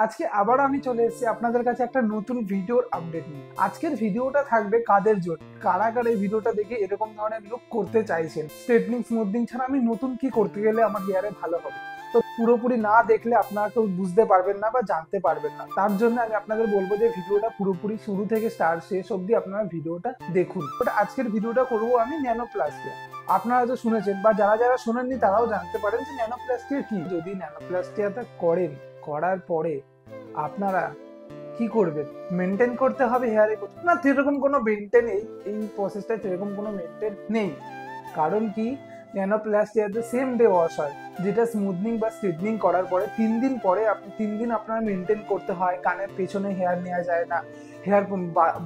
আজকে আবার আমি চলে এসেছি আপনাদের কাছে একটা নতুন ভিডিওর আপডেট নিয়ে। আজকের ভিডিওটা থাকবে কাদের জন্য, কারা কারা এই ভিডিওটা দেখে এরকম ধরনের লুক করতে চাইছেন। স্ট্রেটনিং স্মুথনিং ছাড়া আমি নতুন কি করতে গেলে আমার হেয়ারে ভালো হবে। তো পুরোপুরি না দেখলে আপনারা কেউ বুঝতে পারবেন না বা জানতে পারবেন না। তার জন্য আমি আপনাদের বলবো যে ভিডিওটা পুরোপুরি শুরু থেকে স্টার্ট শেষ অবধি আপনারা ভিডিওটা দেখুন। আজকের ভিডিওটা করবো আমি ন্যানোপ্লাস্টিয়া। আপনারা তো শুনেছেন বা যারা যারা শোনেননি তারাও জানতে পারেন যে ন্যানোপ্লাস্টিয়া কি। যদি ন্যানোপ্লাস্টিয়াটা করার পরে আপনারা কি করবেন, মেনটেন করতে হবে হেয়ারে না, সেরকম কোনো মেনটেন এই প্রসেসটা সেরকম কোনো মেনটেন নেই। কারণ কি, ন্যানোপ্লাস্টিয়াতে সেম ডে ওয়াশ হয়, যেটা স্মুথনিং বা স্ট্রেটনিং করার পরে 3 দিন পরে 3 দিন আপনারা মেনটেন করতে হয়। কানের পেছনে হেয়ার নেওয়া যায় না, হেয়ার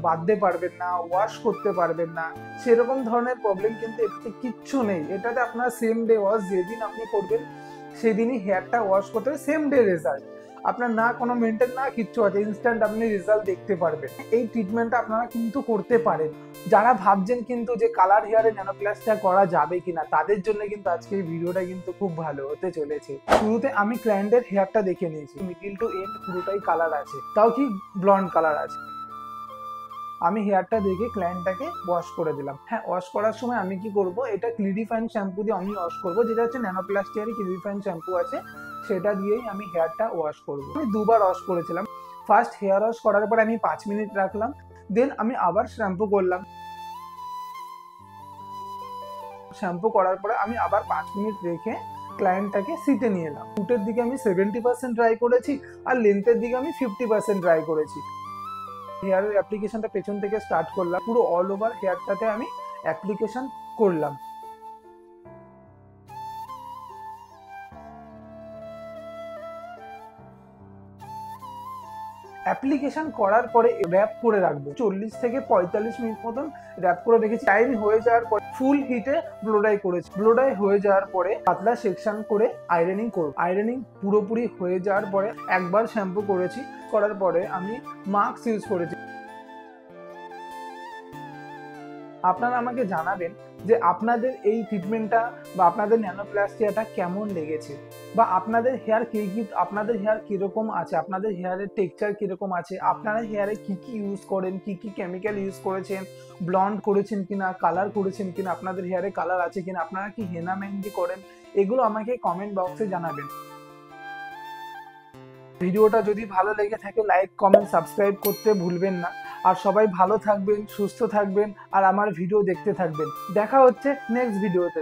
বাঁধতে পারবেন না, ওয়াশ করতে পারবেন না, সেরকম ধরনের প্রবলেম কিন্তু এটাতে কিচ্ছু নেই। এটাতে আপনার সেম ডে ওয়াশ, যেদিন আপনি করবেন সেদিনই হেয়ারটা ওয়াশ করতে হবে, সেম ডে রেজাল্ট। আপনার না কোনো মেনটেন না কিচ্ছু আছে, ইনস্ট্যান্ট আপনি রেজাল্ট দেখতে পারবেন। এই ট্রিটমেন্টটা আপনারা কিন্তু করতে পারেন। যারা ভাবছেন কিন্তু যে কালার হেয়ারে ন্যানোপ্লাস্টিয়া করা যাবে কিনা, তাদের জন্য কিন্তু আজকে এই ভিডিওটা কিন্তু খুব ভালো হতে চলেছে। শুরুতে আমি ক্লায়েন্টের হেয়ারটা দেখে নিয়েছি, মিডিল টু এন্ড পুরোটাই কালার আছে, তাও কি ব্লন্ড কালার আছে। আমি হেয়ারটা দেখে ক্লায়েন্টটাকে ওয়াশ করে দিলাম। হ্যাঁ, ওয়াশ করার সময় আমি কি করব, এটা ক্লিডিফাইন শ্যাম্পু দিয়ে আমি ওয়াশ করব, যেটা হচ্ছে ন্যানোপ্লাস্টিয়ারই ক্লিডিফাইন শ্যাম্পু আছে, সেটা দিয়েই আমি হেয়ারটা ওয়াশ করব। আমি দুবার ওয়াশ করেছিলাম। ফার্স্ট হেয়ার ওয়াশ করার পরে আমি 5 মিনিট রাখলাম, দেন আমি আবার শ্যাম্পু করলাম। শ্যাম্পু করার পরে আমি আবার 5 মিনিট রেখে ক্লায়েন্টটাকে সিটে নিয়ে এলাম। ফুটের দিকে আমি 70% ড্রাই করেছি, আর লেন্থের দিকে আমি 50% ড্রাই করেছি। হেয়ারের অ্যাপ্লিকেশনটা পেছন থেকে স্টার্ট করলাম, পুরো অল ওভার হেয়ারটাতে আমি অ্যাপ্লিকেশন করলাম। অ্যাপ্লিকেশন করার পরে র্যাপ করে রাখবো 40 থেকে 45 মিনিট মতন র্যাপ করে রেখেছি। টাইম হয়ে যাওয়ার পর ফুল হিটে ব্লো ড্রাই করেছি। ব্লো ড্রাই হয়ে যাওয়ার পরে পাতলা সেকশন করে আয়রনিং করব। আয়রনিং পুরোপুরি হয়ে যাওয়ার পরে একবার শ্যাম্পু করেছি, করার পরে আমি মাস্ক ইউজ করেছি। আপনারা আমাকে জানাবেন যে আপনাদের এই ট্রিটমেন্টটা বা আপনাদের ন্যানোপ্লাস্টিয়াটা কেমন লেগেছে, বা আপনাদের হেয়ার আপনাদের হেয়ার কিরকম আছে, আপনাদের হেয়ারের টেক্সচার কিরকম আছে, আপনারা হেয়ারে কি কি ইউজ করেন, কি কি কেমিক্যাল ইউজ করেছেন, ব্লন্ড করেছেন কিনা, কালার করেছেন কিনা, আপনাদের হেয়ারে কালার আছে কিনা, আপনারা কি হেনা মেহেন্দি করেন, এগুলো আমাকে কমেন্ট বক্সে জানাবেন। ভিডিওটা যদি ভালো লেগে থাকে লাইক কমেন্ট সাবস্ক্রাইব করতে ভুলবেন না। আর সবাই ভালো থাকবেন, সুস্থ থাকবেন, আর আমার ভিডিও দেখতে থাকবেন। দেখা হচ্ছে নেক্সট ভিডিওতে।